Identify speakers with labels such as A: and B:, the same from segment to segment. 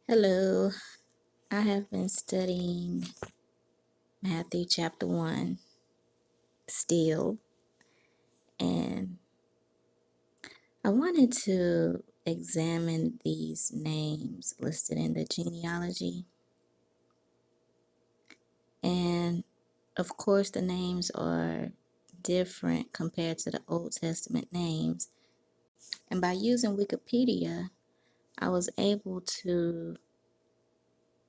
A: Hello, I have been studying Matthew chapter 1 still, and I wanted to examine these names listed in the genealogy. And of course, the names are different compared to the Old Testament names. And by using Wikipedia, I was able to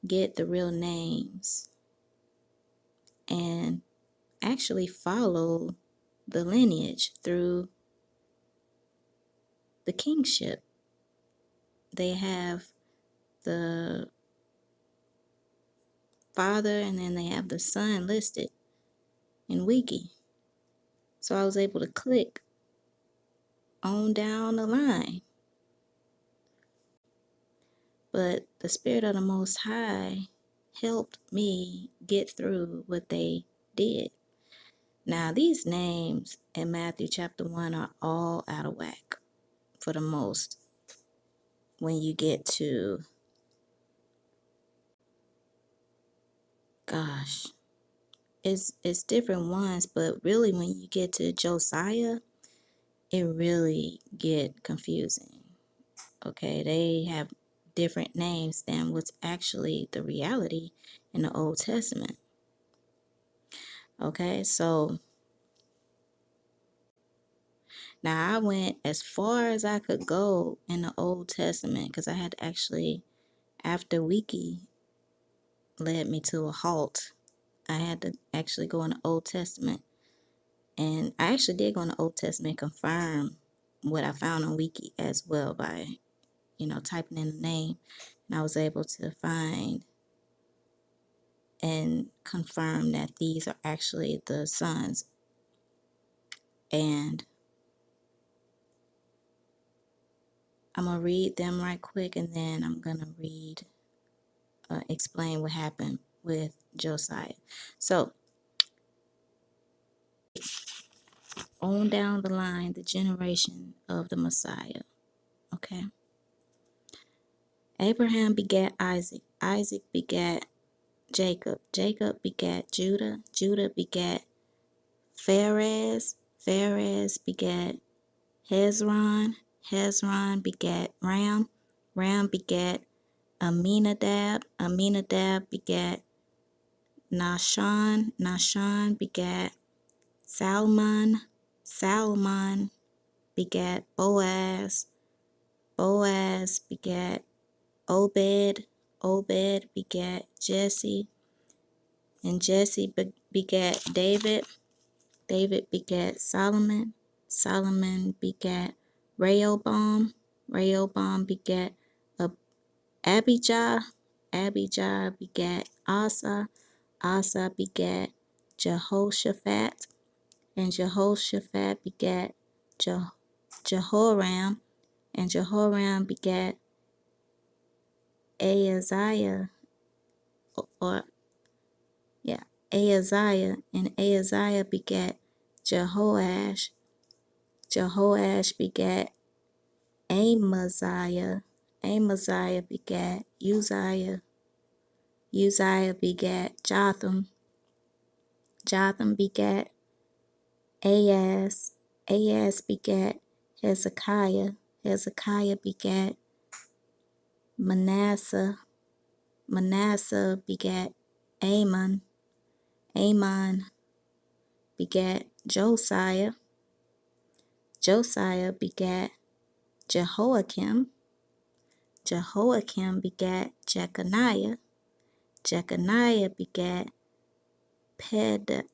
A: get the real names and actually follow the lineage through the kingship. They have the father and then they have the son listed in Wiki. So I was able to click on down the line. But the Spirit of the Most High helped me get through what they did. Now, these names in Matthew chapter 1 are all out of whack for the most when you get to, gosh, it's different ones, but really when you get to Josiah, it really get confusing. Okay, they have different names than what's actually the reality in the Old Testament. Okay, so now I went as far as I could go in the Old Testament because I had to actually, after Wiki led me to a halt, I had to actually go in the Old Testament. And I actually did go in the Old Testament, confirm what I found on Wiki as well by, typing in the name. And I was able to find and confirm that these are actually the sons. And I'm going to read them right quick, and then I'm going to explain what happened with Josiah. So, on down the line, the generation of the Messiah. Okay. Abraham begat Isaac. Isaac begat Jacob. Jacob begat Judah. Judah begat Pharez. Pharez begat Hezron. Hezron begat Ram. Ram begat Aminadab. Aminadab begat Nahshon. Nahshon begat Salmon. Salmon begat Boaz. Boaz begat Obed. Obed begat Jesse. And Jesse begat David. David begat Solomon. Solomon begat Rehoboam. Rehoboam begat Abijah. Abijah begat Asa. Asa begat Jehoshaphat. And Jehoshaphat begat Jehoram. And Jehoram begat Ahaziah. Ahaziah. And Ahaziah begat Jehoash. Jehoash begat Amaziah. Amaziah begat Uzziah. Uzziah begat Jotham. Jotham begat Ahaz. Ahaz begat Hezekiah. Hezekiah begat Manasseh. Manasseh begat Amon. Amon begat Josiah. Josiah begat Jehoiakim. Jehoiakim begat Jeconiah. Jeconiah begat Pedaiah.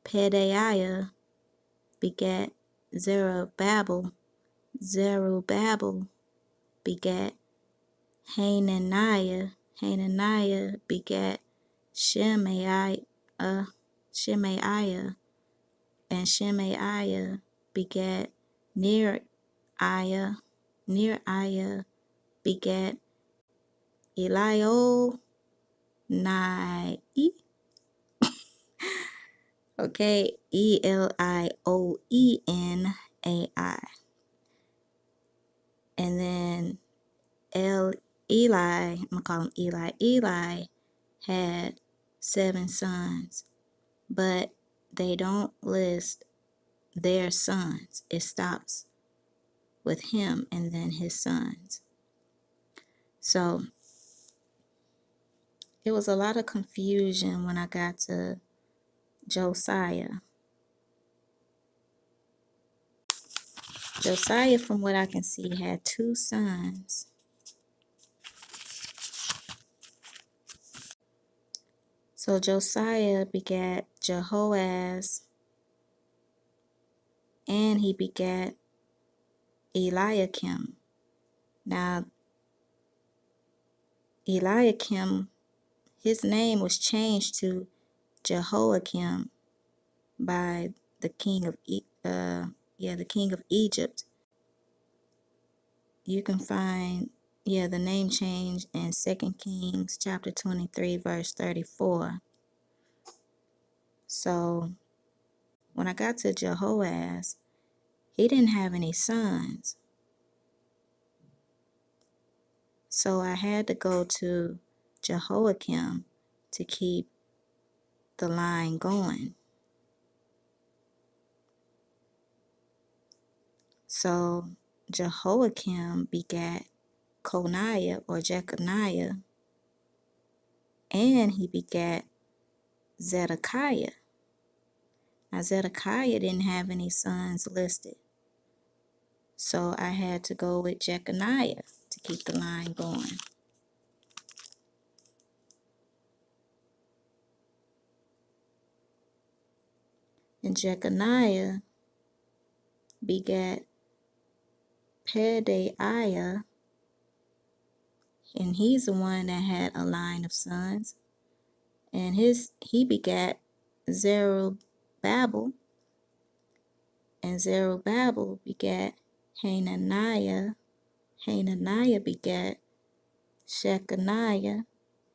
A: Pedaiah begat Zerubbabel. Zerubbabel begat Hananiah. Hananiah begat Shemaiah. Shemaiah. And Shemaiah begat Neriah. Neriah begat Elionai. Okay, Elioenai. And then Eli, I'm gonna call him Eli. Eli had 7 sons, but they don't list their sons. It stops with him and then his sons. So it was a lot of confusion when I got to Josiah. Josiah, from what I can see, had 2 sons. So Josiah begat Jehoaz, and he begat Eliakim. Now, Eliakim, his name was changed to Jehoiakim by the king of the king of Egypt. You can find the name change in 2 Kings chapter 23 verse 34. So when I got to Jehoaz, he didn't have any sons. So I had to go to Jehoiakim to keep the line going. So Jehoiakim begat Coniah or Jeconiah, and he begat Zedekiah. Now Zedekiah didn't have any sons listed. So I had to go with Jeconiah to keep the line going. And Jeconiah begat Pedaiah, and he's the one that had a line of sons. And he begat Zerubbabel, and Zerubbabel begat Hananiah. Hananiah begat Shechaniah.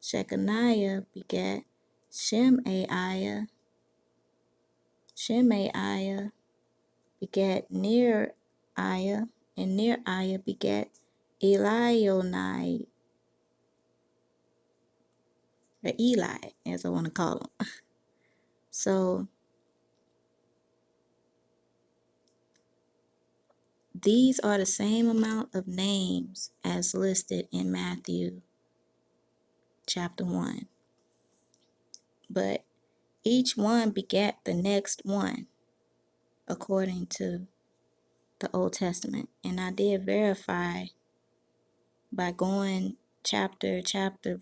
A: Shechaniah begat Shemaiah. Shemaiah begat Neriah, and Neriah begat Elionai, or Eli, as I want to call him. So these are the same amount of names as listed in Matthew chapter 1. But each one begat the next one according to the Old Testament. And I did verify by going chapter,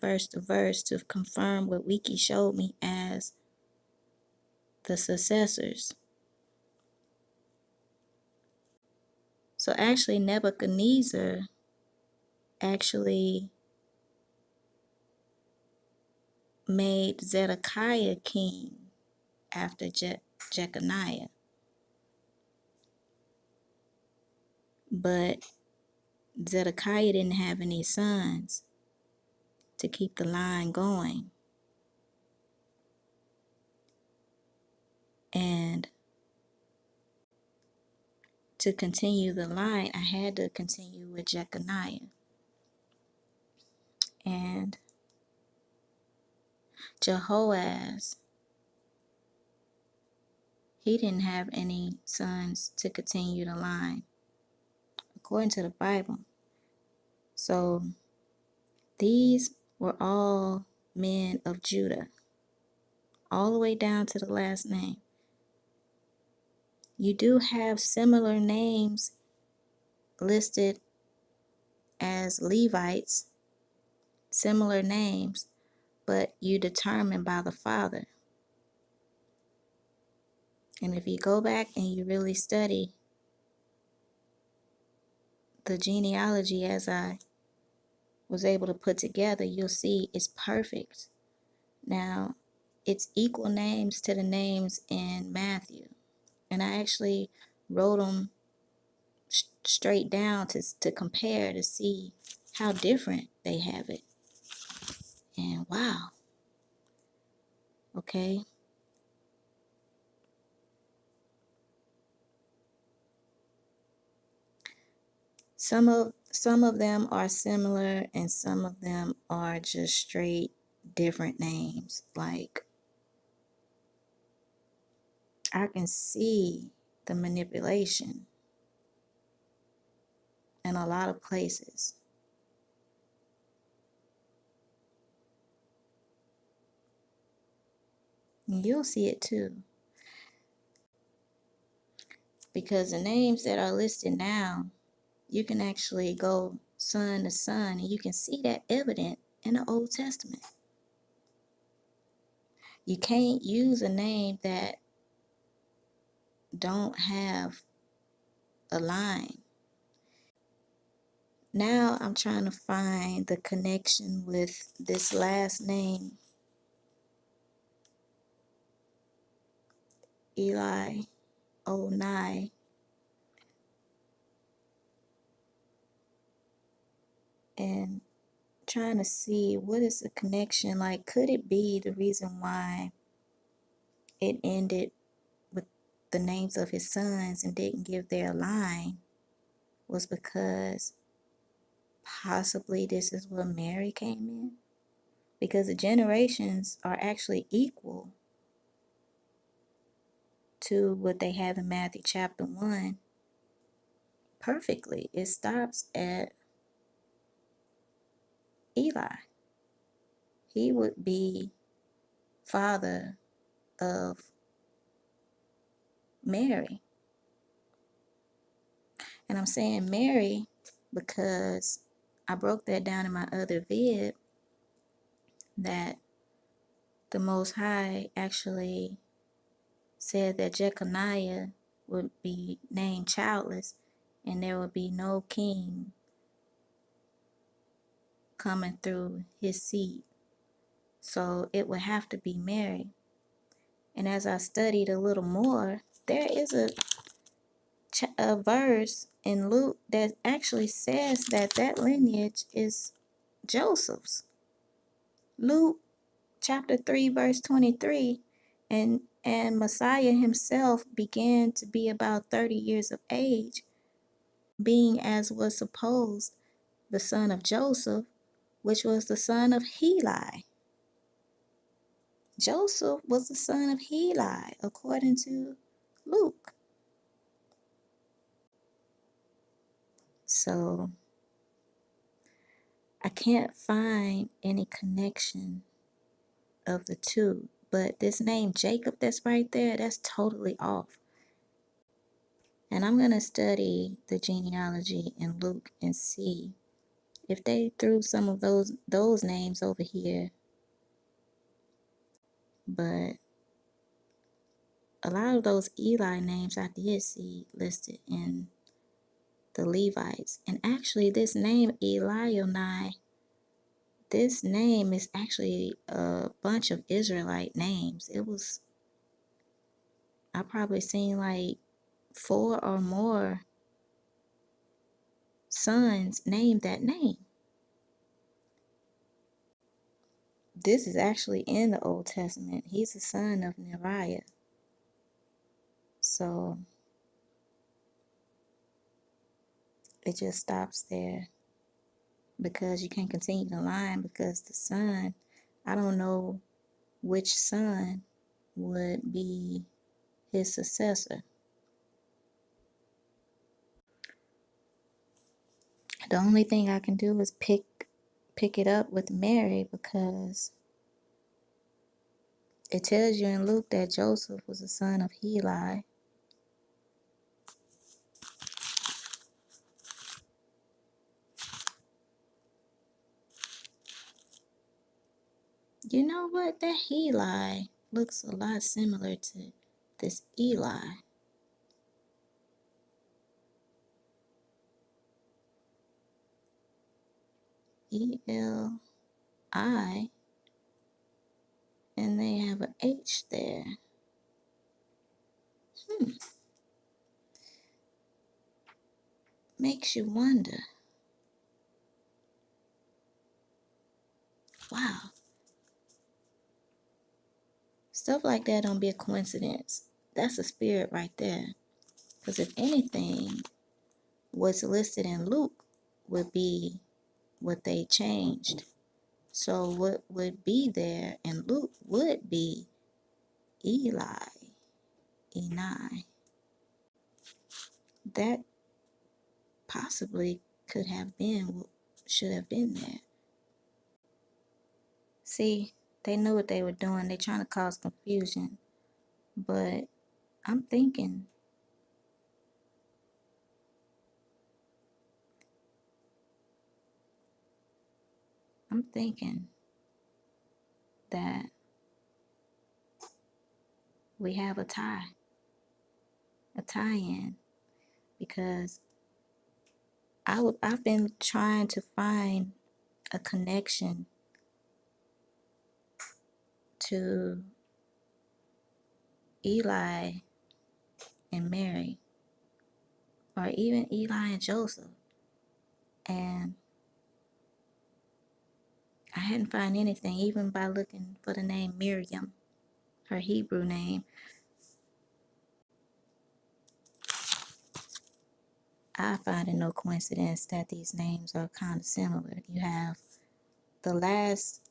A: verse to verse to confirm what Wiki showed me as the successors. So actually Nebuchadnezzar actually made Zedekiah king after Jeconiah. But Zedekiah didn't have any sons to keep the line going. And to continue the line, I had to continue with Jeconiah. And Jehoaz, he didn't have any sons to continue the line, according to the Bible. So these were all men of Judah, all the way down to the last name. You do have similar names listed as Levites, similar names, but you determine by the father. And if you go back and you really study the genealogy as I was able to put together, you'll see it's perfect. Now, it's equal names to the names in Matthew. And I actually wrote them straight down to compare to see how different they have it. And wow. Okay. Some of some of them are similar and some of them are just straight different names. Like, I can see the manipulation in a lot of places. And you'll see it too. Because the names that are listed now, you can actually go son to son, and you can see that evident in the Old Testament. You can't use a name that don't have a line. Now I'm trying to find the connection with this last name, Eli Onai, and trying to see what is the connection. Like, could it be the reason why it ended with the names of his sons and didn't give their line was because possibly this is where Mary came in? Because the generations are actually equal to what they have in Matthew chapter 1 perfectly. It stops at Eli. He would be father of Mary. And I'm saying Mary because I broke that down in my other vid that the Most High actually said that Jeconiah would be named childless and there would be no king coming through his seed. So it would have to be Mary. And as I studied a little more, there is a verse in Luke that actually says that that lineage is Joseph's. Luke chapter 3 verse 23, and Messiah himself began to be about 30 years of age, being as was supposed the son of Joseph, which was the son of Heli. Joseph was the son of Heli, according to Luke. So I can't find any connection of the two. But this name Jacob that's right there, that's totally off. And I'm going to study the genealogy in Luke and see if they threw some of those names over here. But a lot of those Eli names I did see listed in the Levites. And actually this name Elionai, this name is actually a bunch of Israelite names. I probably seen like 4 or more sons named that name. This is actually in the Old Testament. He's the son of Neriah. So it just stops there because you can't continue the line because the son, I don't know which son would be his successor. The only thing I can do is pick it up with Mary because it tells you in Luke that Joseph was the son of Heli. You know what? That Heli looks a lot similar to this Eli. E-L-I, and they have an H there. Makes you wonder. Wow. Stuff like that don't be a coincidence. That's a spirit right there. Because if anything, what's listed in Luke would be what they changed. So what would be there in Luke would be Eli, Eni. That possibly could have been, should have been there. See, they knew what they were doing. They're trying to cause confusion. But I'm thinking that we have a tie-in, because I've been trying to find a connection to Eli and Mary, or even Eli and Joseph, and I hadn't found anything, even by looking for the name Miriam, her Hebrew name. I find it no coincidence that these names are kind of similar. You have the last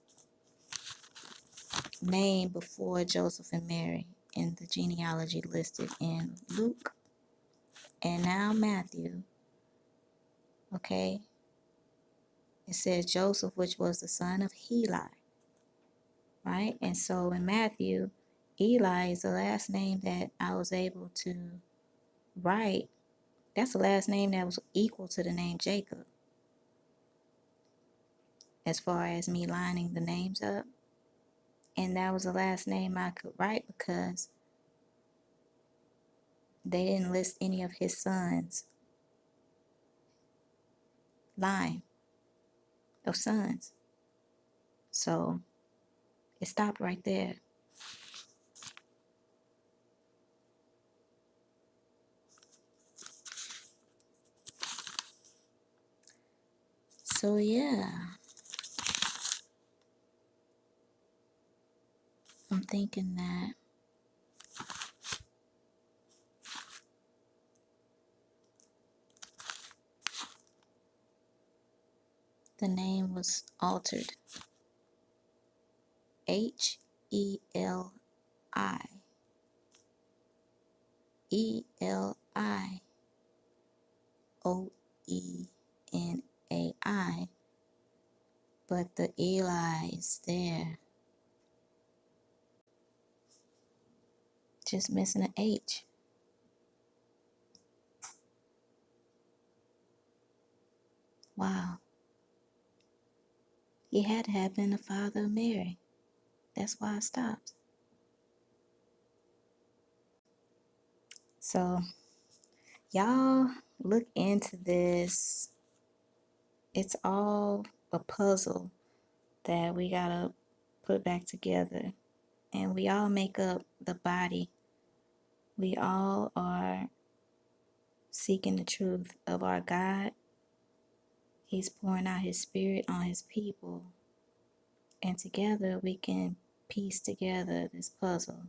A: name before Joseph and Mary in the genealogy listed in Luke and now Matthew. Okay, it says Joseph, which was the son of Heli, right? And so in Matthew, Eli is the last name that I was able to write. That's the last name that was equal to the name Jacob, as far as me lining the names up. And that was the last name I could write because they didn't list any of his sons' line of sons. So it stopped right there. So yeah, I'm thinking that the name was altered. H-E-L-I. Elionai. But the Eli is there. Just missing an H. Wow. He had to have been the father of Mary. That's why I stopped. So, y'all look into this. It's all a puzzle that we gotta put back together. And we all make up the body. We all are seeking the truth of our God. He's pouring out his spirit on his people. And together we can piece together this puzzle.